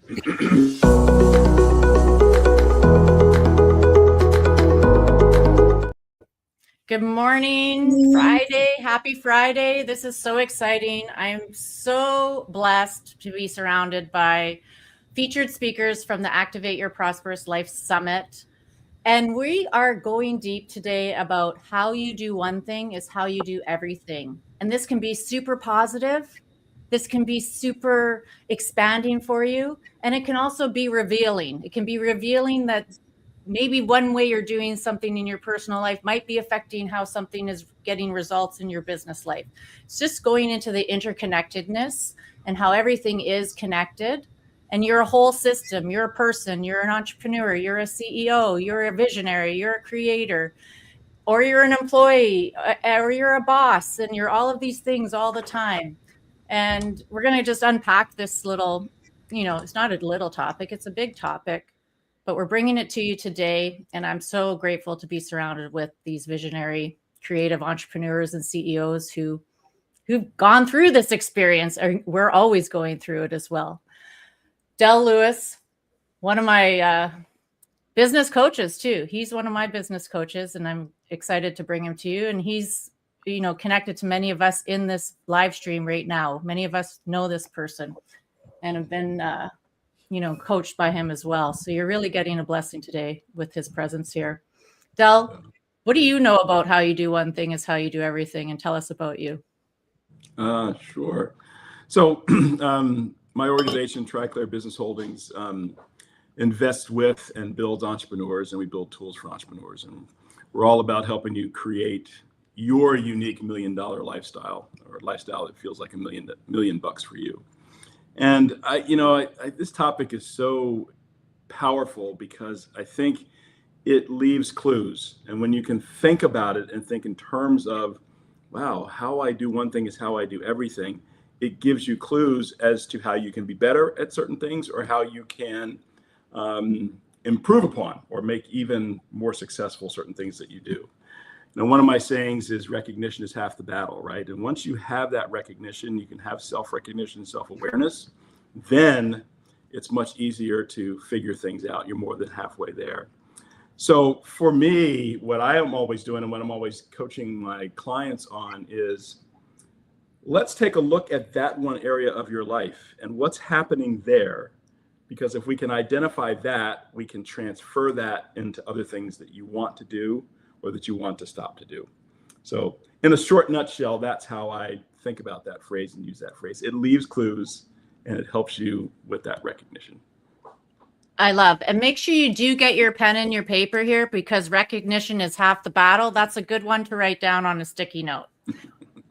Good morning, Friday. Happy Friday. This is so exciting. I'm so blessed to be surrounded by featured speakers from the Activate Your Prosperous Life Summit. And we are going deep today about how you do one thing is how you do everything. And this can be super positive. This can be super expanding for you. And it can also be revealing. It can be revealing that maybe one way you're doing something in your personal life might be affecting how something is getting results in your business life. It's just going into the interconnectedness and how everything is connected. And you're a whole system. You're a person. You're an entrepreneur. You're a CEO. You're a visionary. You're a creator. Or you're an employee. Or you're a boss. And you're all of these things all the time. And we're going to just unpack this little, it's not a little topic. It's a big topic. But we're bringing it to you today, and I'm so grateful to be surrounded with these visionary, creative entrepreneurs and CEOs who've gone through this experience. We're always going through it as well. Del Lewis, one of my business coaches too. He's one of my business coaches, and I'm excited to bring him to you. And he's, connected to many of us in this live stream right now. Many of us know this person and have been coached by him as well. So you're really getting a blessing today with his presence here. Del, what do you know about how you do one thing is how you do everything? And tell us about you. Sure. So my organization, TriClair Business Holdings, invests with and builds entrepreneurs, and we build tools for entrepreneurs. And we're all about helping you create your unique $1 million lifestyle, or a lifestyle that feels like $1 million bucks for you. And this topic is so powerful because I think it leaves clues. And when you can think about it and think in terms of, wow, how I do one thing is how I do everything, it gives you clues as to how you can be better at certain things or how you can improve upon or make even more successful certain things that you do. Now, one of my sayings is recognition is half the battle, right? And once you have that recognition, you can have self-recognition, self-awareness, then it's much easier to figure things out. You're more than halfway there. So for me, what I am always doing and what I'm always coaching my clients on is, let's take a look at that one area of your life and what's happening there. Because if we can identify that, we can transfer that into other things that you want to do or that you want to stop to do. So in a short nutshell, that's how I think about that phrase and use that phrase. It leaves clues and it helps you with that recognition. I love, and make sure you do get your pen and your paper here because recognition is half the battle. That's a good one to write down on a sticky note.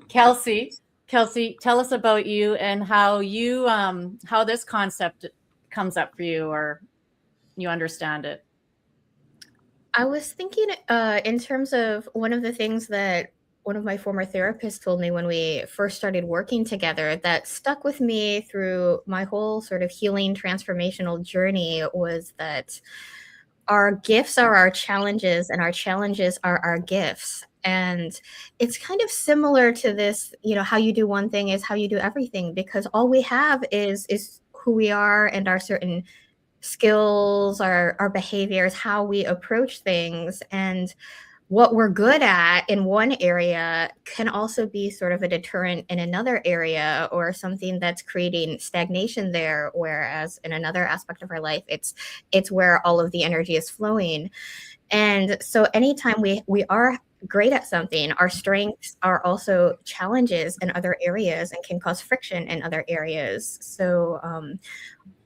Kelsey, tell us about you and how you, how this concept comes up for you or you understand it. I was thinking in terms of one of the things that one of my former therapists told me when we first started working together that stuck with me through my whole sort of healing transformational journey was that our gifts are our challenges and our challenges are our gifts. And it's kind of similar to this, how you do one thing is how you do everything, because all we have is who we are and our certain skills, our behaviors, how we approach things, and what we're good at in one area can also be sort of a deterrent in another area or something that's creating stagnation there. Whereas in another aspect of our life, it's where all of the energy is flowing. And so anytime we are great at something, our strengths are also challenges in other areas and can cause friction in other areas. So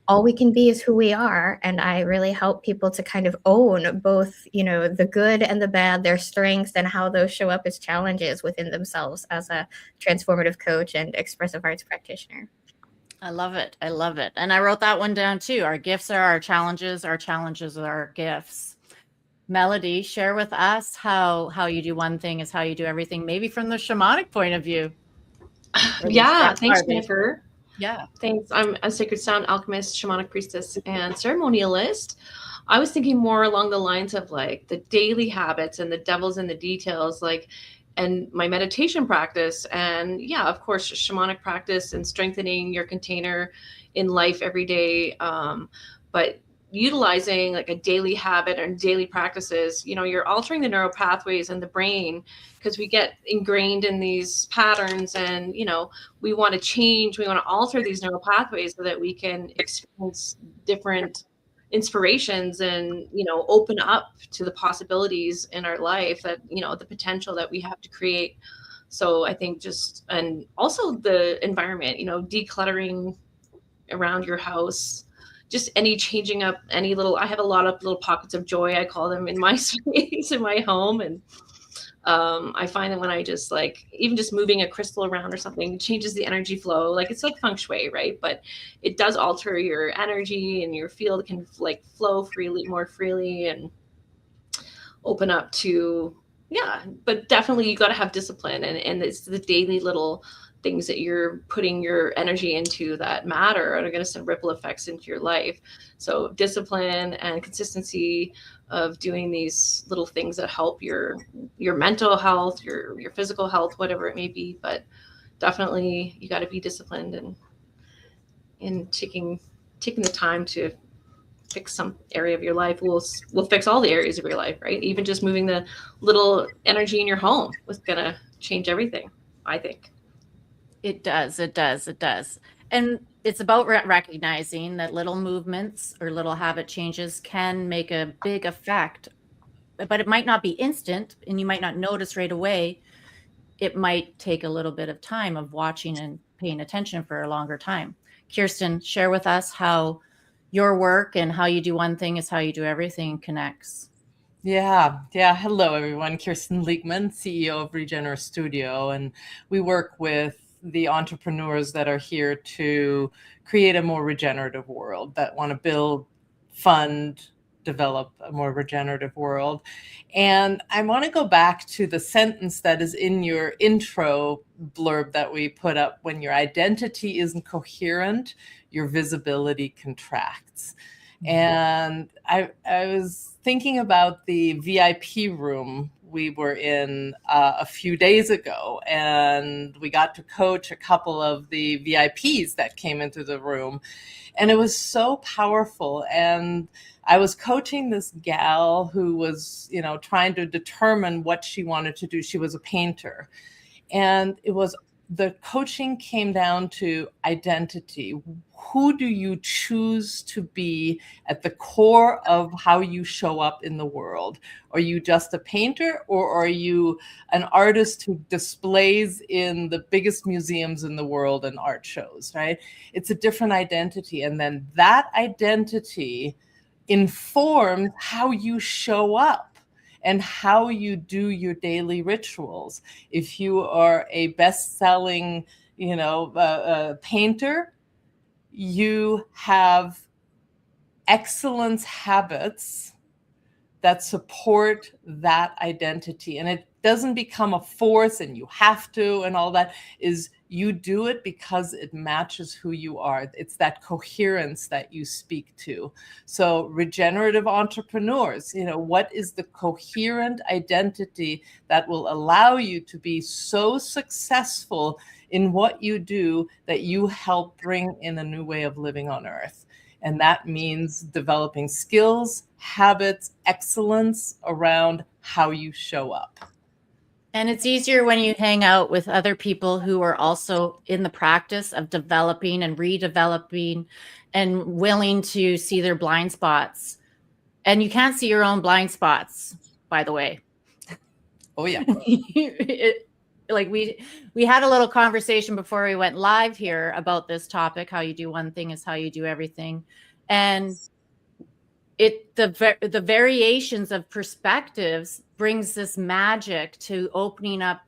all we can be is who we are. And I really help people to kind of own both, the good and the bad, their strengths and how those show up as challenges within themselves as a transformative coach and expressive arts practitioner. I love it. I love it. And I wrote that one down too. Our gifts are our challenges are our gifts. Melody, share with us how you do one thing is how you do everything, maybe from the shamanic point of view. Yeah, thanks, Jennifer. Yeah. Thanks. I'm a sacred sound alchemist, shamanic priestess, and ceremonialist. I was thinking more along the lines of like the daily habits and the devil's in the details. Like and my meditation practice, and yeah, of course, shamanic practice and strengthening your container in life every day. But utilizing like a daily habit and daily practices, you're altering the neural pathways in the brain, because we get ingrained in these patterns, and we want to change, we want to alter these neural pathways so that we can experience different inspirations and open up to the possibilities in our life, that the potential that we have to create. So I think and also the environment, decluttering around your house, just any changing up any little, I have a lot of little pockets of joy, I call them, in my space, in my home. And I find that when I just even just moving a crystal around or something changes the energy flow. Like, it's like feng shui, right? But it does alter your energy, and your field can flow more freely and open up to, yeah. But definitely you got to have discipline, and it's the daily little things that you're putting your energy into that matter and are going to send ripple effects into your life. So discipline and consistency of doing these little things that help your mental health, your physical health, whatever it may be. But definitely you got to be disciplined, and in taking the time to fix some area of your life will fix all the areas of your life, right? Even just moving the little energy in your home was gonna change everything, I think. It does. And it's about recognizing that little movements or little habit changes can make a big effect, but it might not be instant, and you might not notice right away. It might take a little bit of time of watching and paying attention for a longer time. Kirsten, share with us how your work and how you do one thing is how you do everything connects. Yeah. Hello, everyone. Kirsten Leekman, CEO of Regener Studio, and we work with the entrepreneurs that are here to create a more regenerative world, that want to build, fund, develop a more regenerative world. And I want to go back to the sentence that is in your intro blurb that we put up: when your identity isn't coherent, your visibility contracts. And I was thinking about the VIP room we were in a few days ago, and we got to coach a couple of the VIPs that came into the room, and it was so powerful. And I was coaching this gal who was, trying to determine what she wanted to do. She was a painter, and the coaching came down to identity. Who do you choose to be at the core of how you show up in the world? Are you just a painter, or are you an artist who displays in the biggest museums in the world and art shows, right? It's a different identity. And then that identity informs how you show up and how you do your daily rituals. If you are a best-selling, painter, you have excellence habits that support that identity. And it doesn't become a force and you have to and all that. You do it because it matches who you are. It's that coherence that you speak to. So regenerative entrepreneurs, what is the coherent identity that will allow you to be so successful in what you do that you help bring in a new way of living on earth? And that means developing skills, habits, excellence around how you show up. And it's easier when you hang out with other people who are also in the practice of developing and redeveloping and willing to see their blind spots. And you can't see your own blind spots, by the way. Oh, yeah. We had a little conversation before we went live here about this topic: how you do one thing is how you do everything. And the variations of perspectives brings this magic to opening up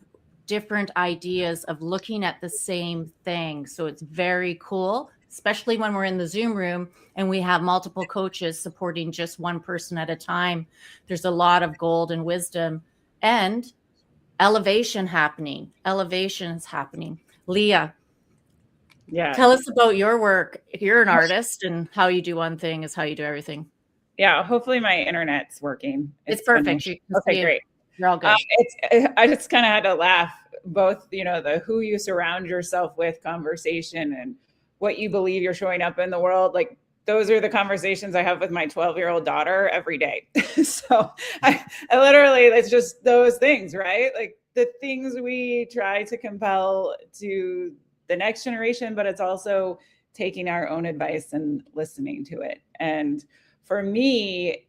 different ideas of looking at the same thing. So it's very cool, especially when we're in the Zoom room and we have multiple coaches supporting just one person at a time. There's a lot of gold and wisdom and elevation is happening. Leah, Yeah. tell us about your work. You're an artist, and how you do one thing is how you do everything. Yeah. Hopefully my internet's working. It's perfect. Okay, great. You're all good. I just kind of had to laugh, both, the who you surround yourself with conversation and what you believe you're showing up in the world. Like, those are the conversations I have with my 12-year-old daughter every day. So I literally, it's just those things, right? Like the things we try to compel to the next generation, but it's also taking our own advice and listening to it. And for me,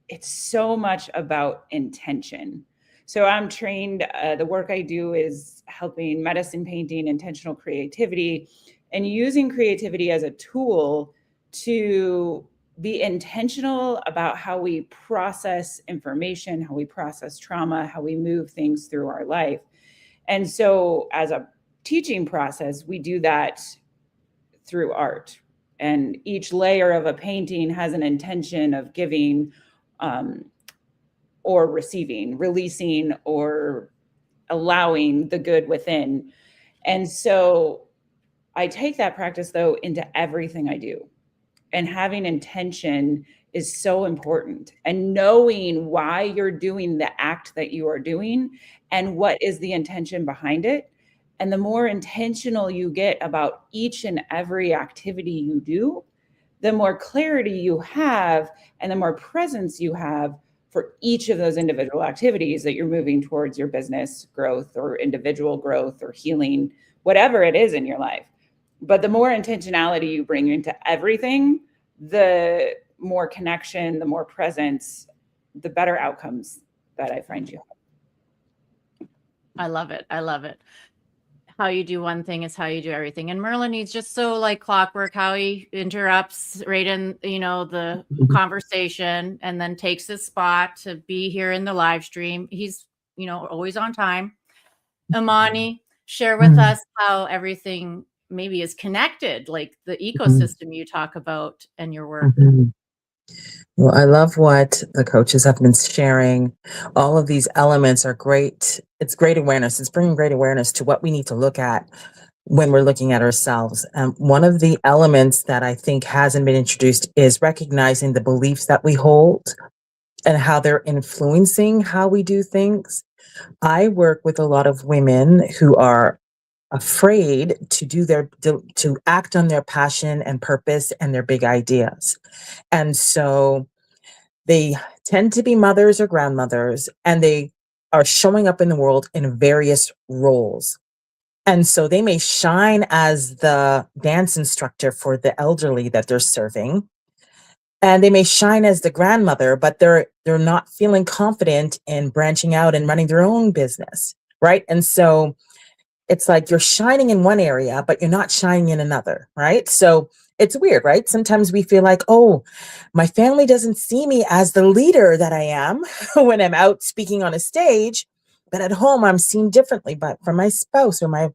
it's so much about intention. So I'm trained, the work I do is helping medicine painting, intentional creativity, and using creativity as a tool to be intentional about how we process information, how we process trauma, how we move things through our life. And so as a teaching process, we do that through art. And each layer of a painting has an intention of giving or receiving, releasing or allowing the good within. And so I take that practice, though, into everything I do. And having intention is so important. And knowing why you're doing the act that you are doing and what is the intention behind it. And the more intentional you get about each and every activity you do, the more clarity you have and the more presence you have for each of those individual activities that you're moving towards your business growth or individual growth or healing, whatever it is in your life. But the more intentionality you bring into everything, the more connection, the more presence, the better outcomes that I find you have. I love it. I love it. How you do one thing is how you do everything. And Merlin, he's just so like clockwork, how he interrupts right in, the conversation and then takes his spot to be here in the live stream. He's, always on time. Imani, share with us how everything maybe is connected, like the ecosystem you talk about and your work. Well, I love what the coaches have been sharing. All of these elements are great. It's great awareness. It's bringing great awareness to what we need to look at when we're looking at ourselves. One of the elements that I think hasn't been introduced is recognizing the beliefs that we hold and how they're influencing how we do things. I work with a lot of women who are afraid to act on their passion and purpose and their big ideas. And so they tend to be mothers or grandmothers, and they are showing up in the world in various roles. And so they may shine as the dance instructor for the elderly that they're serving. And they may shine as the grandmother, but they're not feeling confident in branching out and running their own business, right? And so it's like you're shining in one area, but you're not shining in another, right? So it's weird, right? Sometimes we feel like, oh, my family doesn't see me as the leader that I am when I'm out speaking on a stage, but at home I'm seen differently from my spouse or my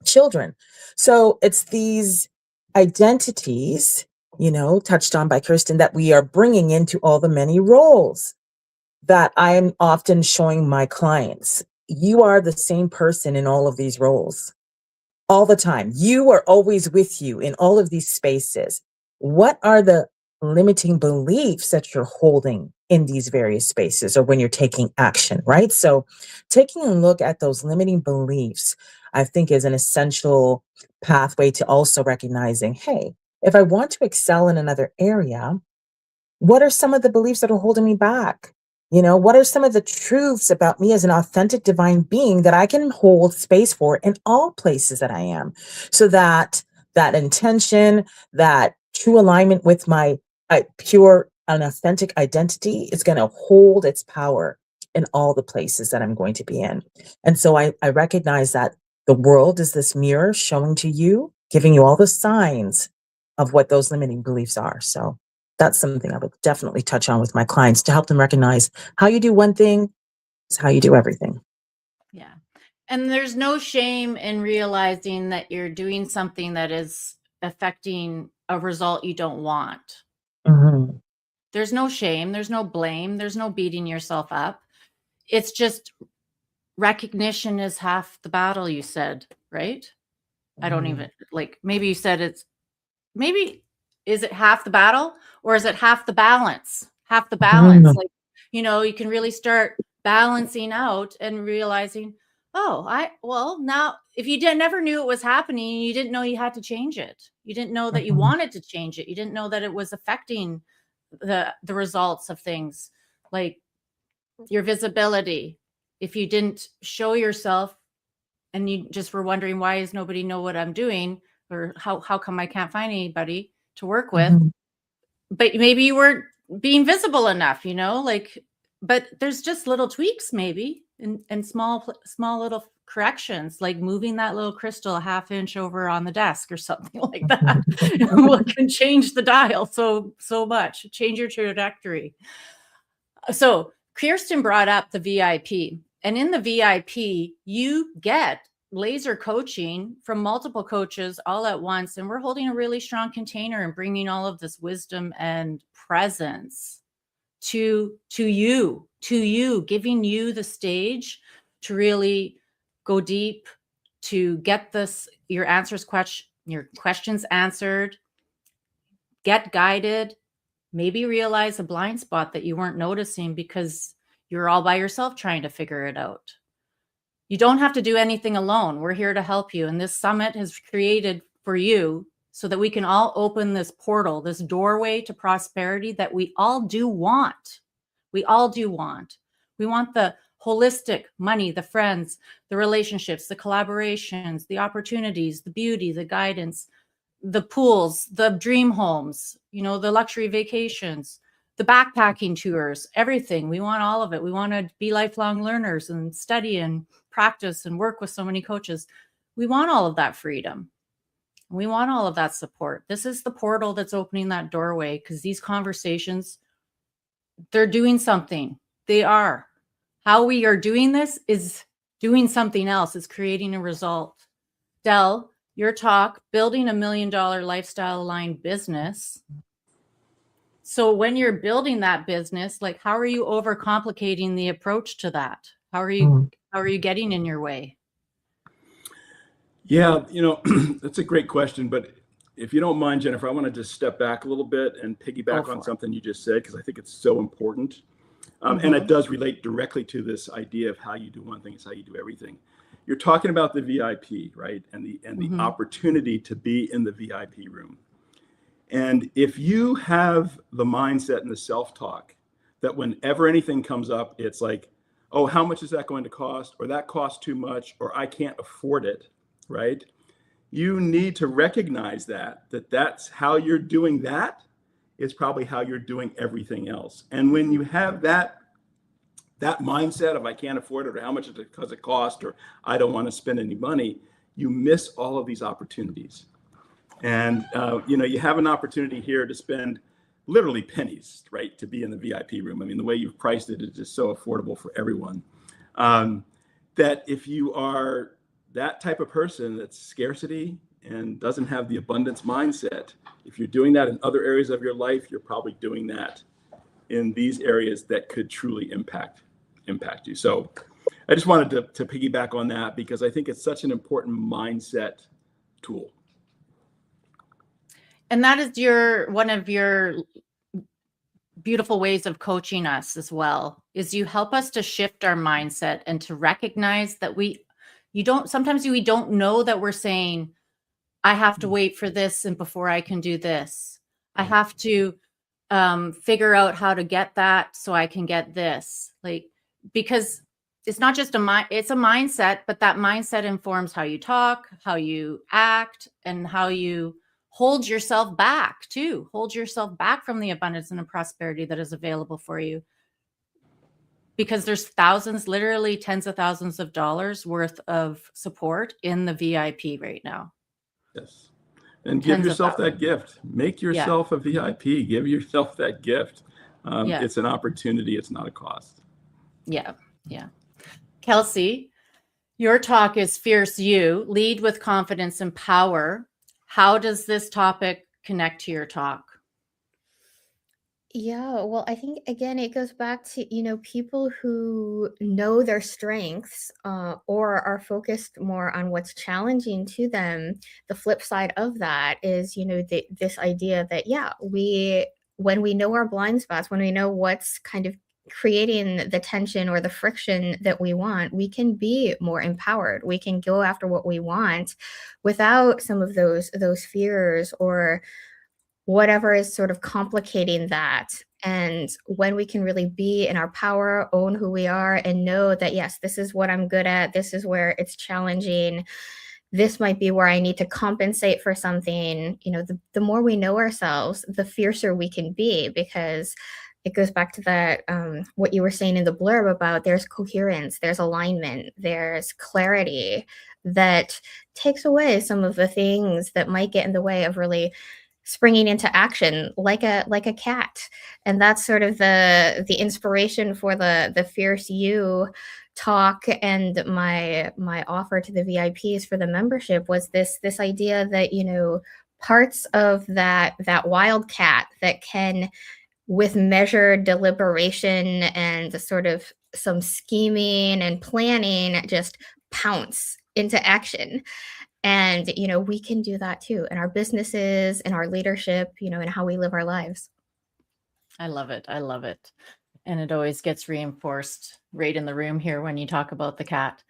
children. So it's these identities, touched on by Kirsten, that we are bringing into all the many roles that I'm often showing my clients. You are the same person in all of these roles all the time. You are always with you in all of these spaces. What are the limiting beliefs that you're holding in these various spaces or when you're taking action, right? So taking a look at those limiting beliefs, I think, is an essential pathway to also recognizing, hey, if I want to excel in another area, what are some of the beliefs that are holding me back? What are some of the truths about me as an authentic divine being that I can hold space for in all places that I am, so that that intention, that true alignment with my pure and authentic identity is going to hold its power in all the places that I'm going to be in. And so I recognize that the world is this mirror showing to you, giving you all the signs of what those limiting beliefs are. So that's something I would definitely touch on with my clients to help them recognize how you do one thing is how you do everything. Yeah. And there's no shame in realizing that you're doing something that is affecting a result you don't want. Mm-hmm. There's no shame. There's no blame. There's no beating yourself up. It's just recognition is half the battle, you said, right? Mm-hmm. I don't even maybe you said is it half the battle or is it half the balance? Half the balance. Mm-hmm. you can really start balancing out and realizing, well, now if you never knew it was happening, you didn't know you had to change it. You didn't know that you wanted to change it. You didn't know that it was affecting the results of things like your visibility. If you didn't show yourself and you just were wondering, why does nobody know what I'm doing? Or how come I can't find anybody to work with? But maybe you weren't being visible enough, but there's just little tweaks maybe and small little corrections, like moving that little crystal a half inch over on the desk or something like that. What can change the dial so much, change your trajectory. So Kirsten brought up the VIP, and in the VIP, you get laser coaching from multiple coaches all at once. And we're holding a really strong container and bringing all of this wisdom and presence to you, giving you the stage to really go deep, to get your questions answered, get guided, maybe realize a blind spot that you weren't noticing because you're all by yourself trying to figure it out. You don't have to do anything alone. We're here to help you. And this summit has created for you so that we can all open this portal, this doorway to prosperity that we all do want. We all do want. We want the holistic money, the friends, the relationships, the collaborations, the opportunities, the beauty, the guidance, the pools, the dream homes, the luxury vacations, the backpacking tours, everything. We want all of it. We want to be lifelong learners and study and practice and work with so many coaches. We want all of that freedom. We want all of that support. This is the portal that's opening that doorway, because these conversations, they're doing something. They are. How we are doing this is doing something else. It's creating a result. Del, your talk, building $1 million lifestyle aligned business. So when you're building that business, like, how are you overcomplicating the approach to that? How are you getting in your way? Yeah, that's a great question. But if you don't mind, Jennifer, I want to just step back a little bit and piggyback on something you just said, because I think it's so important. And it does relate directly to this idea of how you do one thing is how you do everything. You're talking about the VIP, right? And the opportunity to be in the VIP room. And if you have the mindset and the self-talk that whenever anything comes up, it's like, oh, how much is that going to cost? Or that costs too much, or I can't afford it, right? You need to recognize that's how you're doing that is probably how you're doing everything else. And when you have that mindset of I can't afford it, or how much does it cost, or I don't want to spend any money, you miss all of these opportunities. And you have an opportunity here to spend literally pennies, right, to be in the VIP room. I mean, the way you've priced it is just so affordable for everyone. That if you are that type of person that's scarcity and doesn't have the abundance mindset, if you're doing that in other areas of your life, you're probably doing that in these areas that could truly impact you. So I just wanted to piggyback on that, because I think it's such an important mindset tool. And that is one of your beautiful ways of coaching us as well, is you help us to shift our mindset and to recognize that sometimes we don't know that we're saying, I have to wait for this and before I can do this. I have to figure out how to get that so I can get this. Because it's not just it's a mindset, but that mindset informs how you talk, how you act, and how you hold yourself back too. Hold yourself back from the abundance and the prosperity that is available for you. Because there's thousands, literally tens of thousands of dollars worth of support in the VIP right now. Yes. And give yourself that gift. Make yourself a VIP. Give yourself that gift. It's an opportunity. It's not a cost. Yeah. Kelsey, your talk is Fierce You, Lead with Confidence and Power. How does this topic connect to your talk? Yeah, well, I think again, it goes back to, people who know their strengths or are focused more on what's challenging to them. The flip side of that is, this idea that, when we know our blind spots, when we know what's kind of creating the tension or the friction that we want, we can be more empowered. We can go after what we want without some of those fears or whatever is sort of complicating that. And when we can really be in our power, own who we are, and know that, yes, this is what I'm good at, this is where it's challenging, this might be where I need to compensate for something, the more we know ourselves, the fiercer we can be, because it goes back to that, what you were saying in the blurb about there's coherence, there's alignment, there's clarity that takes away some of the things that might get in the way of really springing into action like a cat. And that's sort of the inspiration for the Fierce You talk, and my offer to the VIPs for the membership was this idea that, parts of that wildcat that can, with measured deliberation and sort of some scheming and planning, just pounce into action. And, we can do that too in our businesses, in our leadership, and how we live our lives. I love it. I love it. And it always gets reinforced right in the room here when you talk about the cat.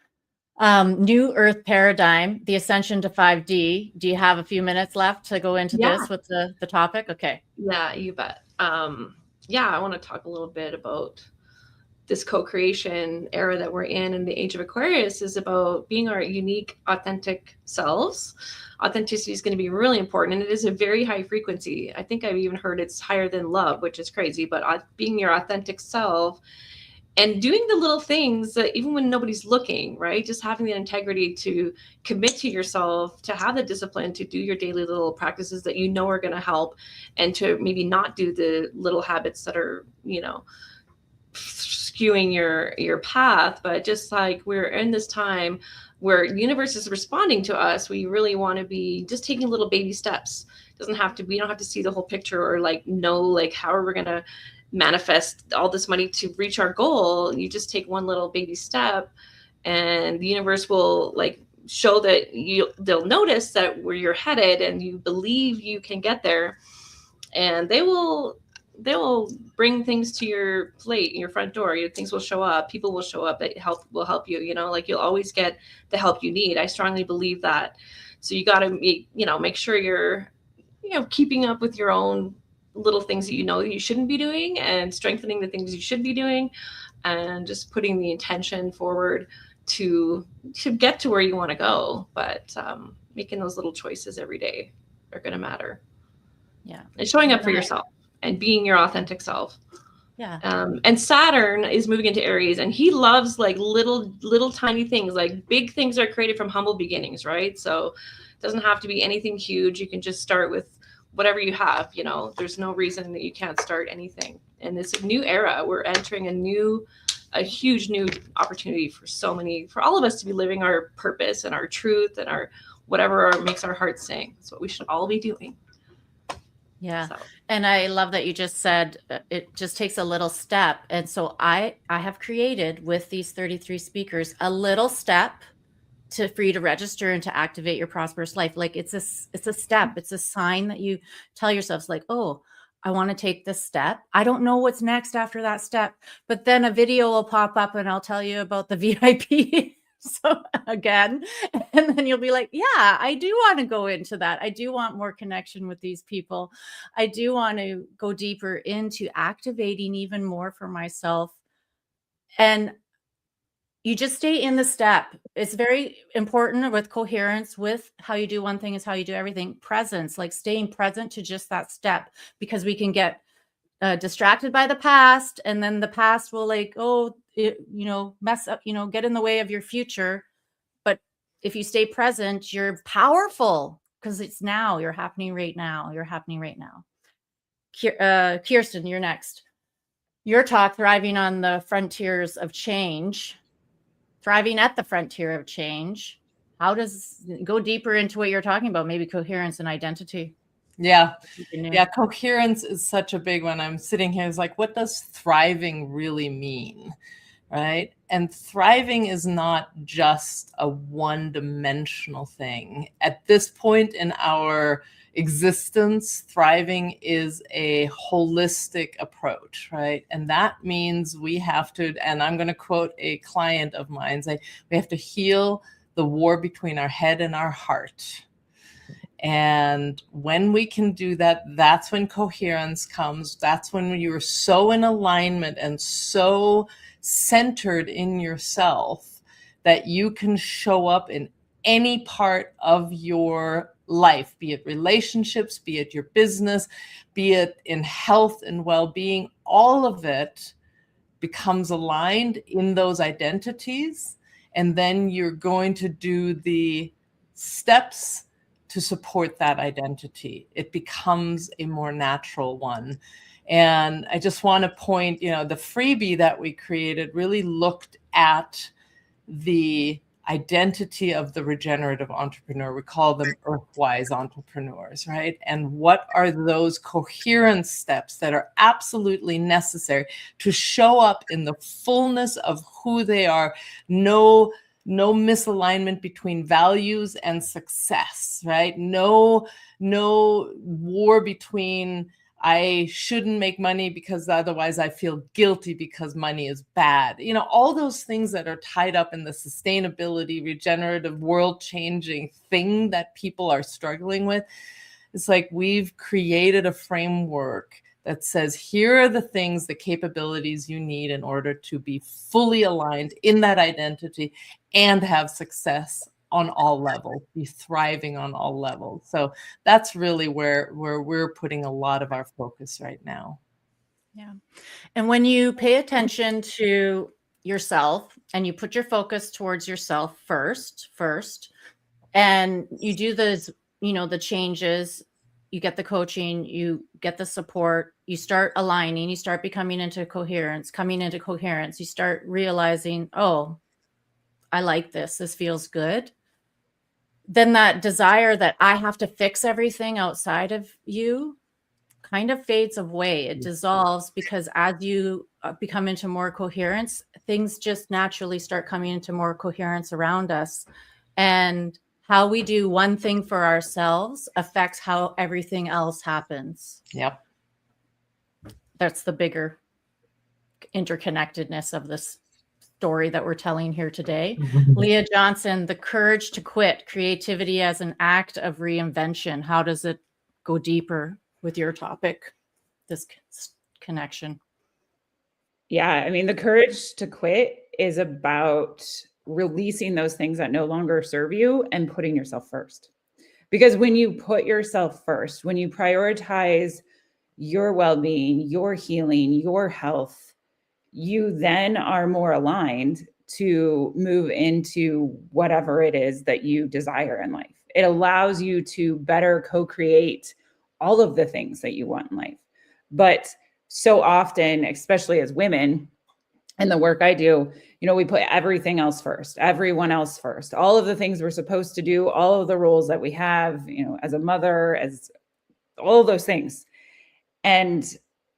New Earth paradigm, the ascension to 5D. Do you have a few minutes left to go into this with the topic? Okay. Yeah, you bet. I want to talk a little bit about this co-creation era that we're in the age of Aquarius is about being our unique, authentic selves. Authenticity is going to be really important, and it is a very high frequency. I think I've even heard it's higher than love, which is crazy, but being your authentic self and doing the little things that even when nobody's looking, right? Just having the integrity to commit to yourself, to have the discipline to do your daily little practices that you know are going to help, and to maybe not do the little habits that are, skewing your path. But just like we're in this time where the universe is responding to us, we really want to be just taking little baby steps. We don't have to see the whole picture or know how are we going to manifest all this money to reach our goal. You just take one little baby step, and the universe will show that they'll notice that where you're headed, and you believe you can get there, and they will bring things to your plate, your front door. Things will show up, people will show up that will help you. You'll always get the help you need. I strongly believe that. So you got to make sure you're keeping up with your own little things that you shouldn't be doing, and strengthening the things you should be doing, and just putting the intention forward to get to where you want to go. But making those little choices every day are going to matter. Yeah. And showing up for yourself and being your authentic self. Yeah. And Saturn is moving into Aries, and he loves little tiny things. Big things are created from humble beginnings, right? So it doesn't have to be anything huge. You can just start with whatever you have. There's no reason that you can't start anything. And this new era, we're entering a huge new opportunity for all of us to be living our purpose and our truth and our whatever makes our hearts sing. That's what we should all be doing. Yeah. So. And I love that you just said it just takes a little step. And so I have created with these 33 speakers a little step for you to register and to activate your prosperous life. It's a step. It's a sign that you tell yourselves oh, I want to take this step. I don't know what's next after that step, but then a video will pop up and I'll tell you about the VIP. So again, and then you'll be like, yeah, I do want to go into that. I do want more connection with these people. I do want to go deeper into activating even more for myself. And you just stay in the step. It's very important with coherence, with how you do one thing is how you do everything. Presence, staying present to just that step, because we can get distracted by the past, and then the past will mess up, get in the way of your future. But if you stay present, you're powerful, because it's now. You're happening right now. Kirsten, you're next. Your talk, Thriving on the Frontiers of Change. Thriving at the frontier of change. How does go deeper into what you're talking about? Maybe coherence and identity. Yeah. Coherence is such a big one. I'm sitting here, it's what does thriving really mean? Right. And thriving is not just a one-dimensional thing. At this point in our existence, thriving is a holistic approach, right? And that means we have to, and I'm going to quote a client of mine, say, we have to heal the war between our head and our heart. And when we can do that, that's when coherence comes. That's when you're so in alignment and so centered in yourself that you can show up in any part of your life, be it relationships, be it your business, be it in health and well-being. All of it becomes aligned in those identities. And then you're going to do the steps to support that identity. It becomes a more natural one. And I just want to point, the freebie that we created really looked at the identity of the regenerative entrepreneur. We call them earthwise entrepreneurs, right? And what are those coherence steps that are absolutely necessary to show up in the fullness of who they are? No misalignment between values and success, right? No war between I shouldn't make money because otherwise I feel guilty because money is bad. All those things that are tied up in the sustainability, regenerative, world-changing thing that people are struggling with. It's like we've created a framework that says, here are the things, the capabilities you need in order to be fully aligned in that identity and have success on all levels, be thriving on all levels. So that's really where we're putting a lot of our focus right now. Yeah. And when you pay attention to yourself and you put your focus towards yourself first, and you do those, the changes, you get the coaching, you get the support, you start aligning, you start coming into coherence, you start realizing, oh, I like this. This feels good. Then that desire that I have to fix everything outside of you kind of fades away. It dissolves, because as you become into more coherence, things just naturally start coming into more coherence around us. And how we do one thing for ourselves affects how everything else happens. Yep. That's the bigger interconnectedness of this story that we're telling here today. Leah Johnson, the courage to quit, creativity as an act of reinvention. How does it go deeper with your topic, this connection? Yeah, I mean, the courage to quit is about releasing those things that no longer serve you and putting yourself first. Because when you put yourself first, when you prioritize your well-being, your healing, your health, you then are more aligned to move into whatever it is that you desire in life. It allows you to better co-create all of the things that you want in life. But so often, especially as women, and the work I do, we put everything else first, everyone else first, all of the things we're supposed to do, all of the roles that we have, as a mother, as all of those things. And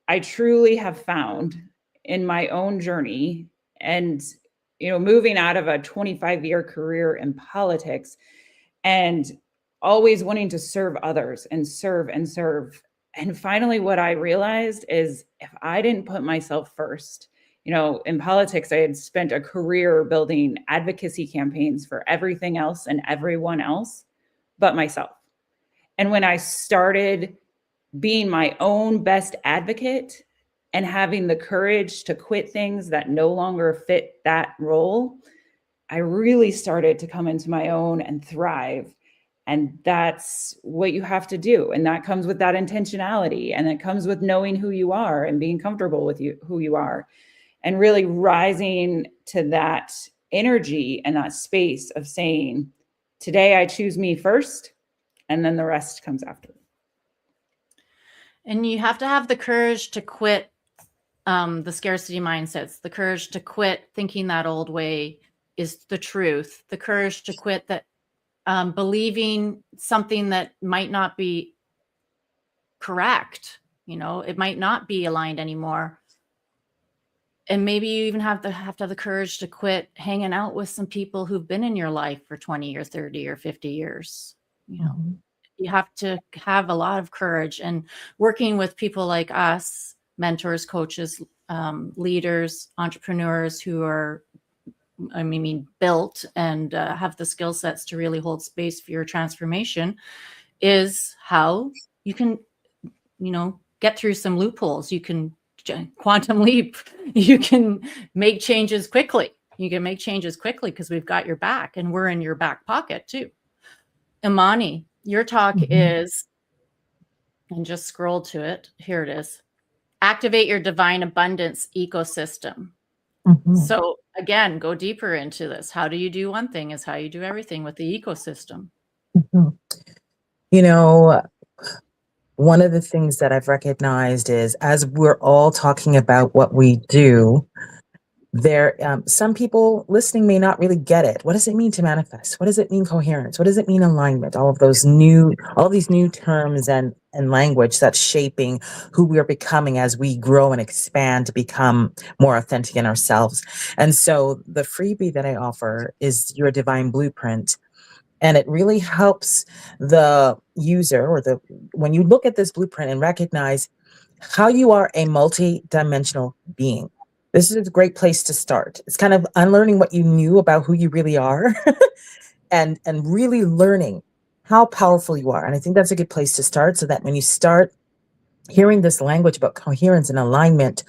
I truly have found in my own journey and, moving out of a 25-year career in politics and always wanting to serve others and serve and serve. And finally, what I realized is if I didn't put myself first, in politics, I had spent a career building advocacy campaigns for everything else and everyone else but myself. And when I started being my own best advocate and having the courage to quit things that no longer fit that role, I really started to come into my own and thrive. And that's what you have to do. And that comes with that intentionality. And it comes with knowing who you are and being comfortable with who you are. And really rising to that energy and that space of saying, today I choose me first, and then the rest comes after. And you have to have the courage to quit the scarcity mindsets, the courage to quit thinking that old way is the truth, the courage to quit that believing something that might not be correct. It might not be aligned anymore. And maybe you even have to have the courage to quit hanging out with some people who've been in your life for 20 or 30 or 50 years. You have to have a lot of courage, and working with people like us, mentors, coaches, leaders, entrepreneurs who are, built and have the skill sets to really hold space for your transformation, is how you can, get through some loopholes. You can quantum leap. You can make changes quickly. Because we've got your back, and we're in your back pocket too. Imani, your talk is, and just scroll to it. Here it is. Activate your divine abundance ecosystem. So again, go deeper into this. How do you do one thing is how you do everything with the ecosystem. One of the things that I've recognized is, as we're all talking about what we do, some people listening may not really get it. What does it mean to manifest? What does it mean coherence? What does it mean alignment? All these new terms and language that's shaping who we are becoming as we grow and expand to become more authentic in ourselves. And so the freebie that I offer is your divine blueprint. And it really helps the user, when you look at this blueprint and recognize how you are a multi-dimensional being. This is a great place to start. It's kind of unlearning what you knew about who you really are and really learning how powerful you are. And I think that's a good place to start, so that when you start hearing this language about coherence and alignment,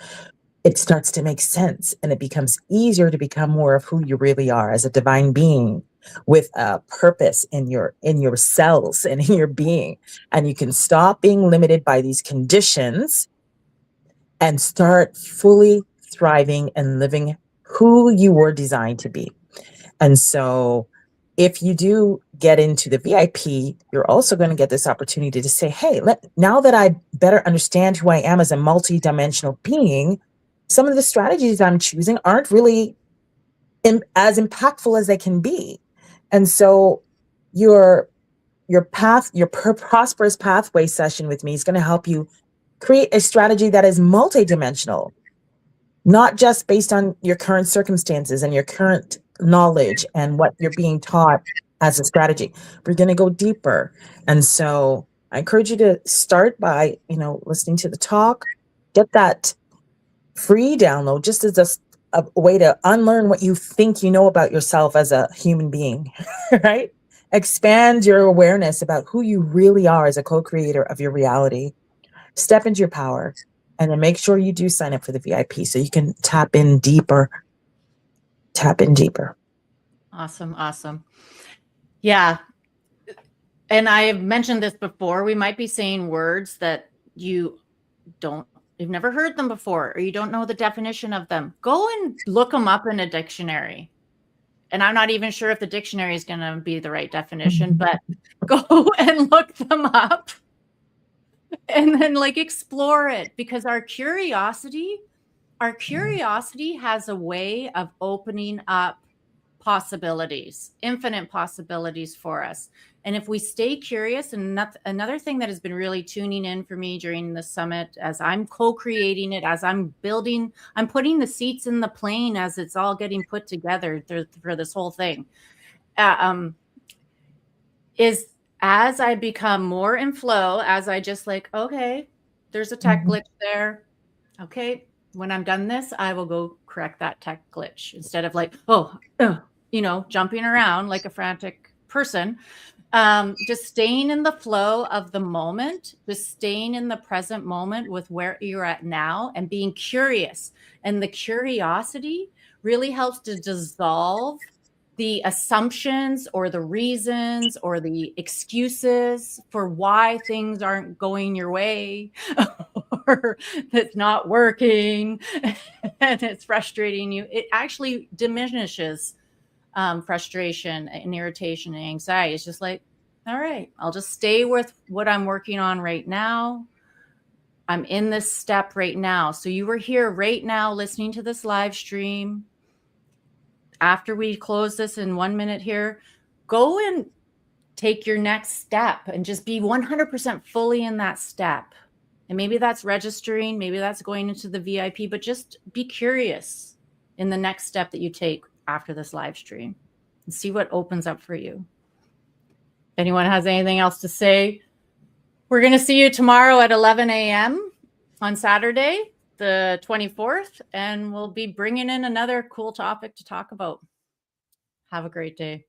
it starts to make sense, and it becomes easier to become more of who you really are as a divine being with a purpose in your cells and in your being. And you can stop being limited by these conditions and start fully thriving and living who you were designed to be. And so if you do get into the VIP, you're also going to get this opportunity to say, hey, now that I better understand who I am as a multi-dimensional being, some of the strategies I'm choosing aren't really as impactful as they can be. And so your prosperous pathway session with me is going to help you create a strategy that is multidimensional, not just based on your current circumstances and your current knowledge and what you're being taught as a strategy. We're going to go deeper. And so I encourage you to start by, listening to the talk, get that free download just as a way to unlearn what you think you know about yourself as a human being, right? Expand your awareness about who you really are as a co-creator of your reality. Step into your power, and then make sure you do sign up for the VIP so you can tap in deeper. Awesome. Yeah. And I have mentioned this before. We might be saying words that you've never heard them before, or you don't know the definition of them. Go and look them up in a dictionary. And I'm not even sure if the dictionary is going to be the right definition, but go and look them up. And then explore it, because our curiosity has a way of opening up possibilities, infinite possibilities for us. And if we stay curious, and another thing that has been really tuning in for me during the summit, as I'm co-creating it, as I'm putting the seats in the plane as it's all getting put together for this whole thing, is as I become more in flow, as I just okay, there's a tech glitch there. Okay, when I'm done this, I will go correct that tech glitch, instead of jumping around like a frantic person. Just staying in the flow of the moment, just staying in the present moment with where you're at now, and being curious. And the curiosity really helps to dissolve the assumptions or the reasons or the excuses for why things aren't going your way, or that's not working and it's frustrating you. It actually diminishes frustration and irritation and anxiety. It's just all right, I'll just stay with what I'm working on right now. I'm in this step right now. So you were here right now listening to this live stream. After we close this in 1 minute here, go and take your next step and just be 100% fully in that step. And maybe that's registering, maybe that's going into the VIP, but just be curious in the next step that you take after this live stream and see what opens up for you. anyone has anything else to say, we're going to see you tomorrow at 11 a.m. on Saturday, the 24th, and we'll be bringing in another cool topic to talk about. Have a great day.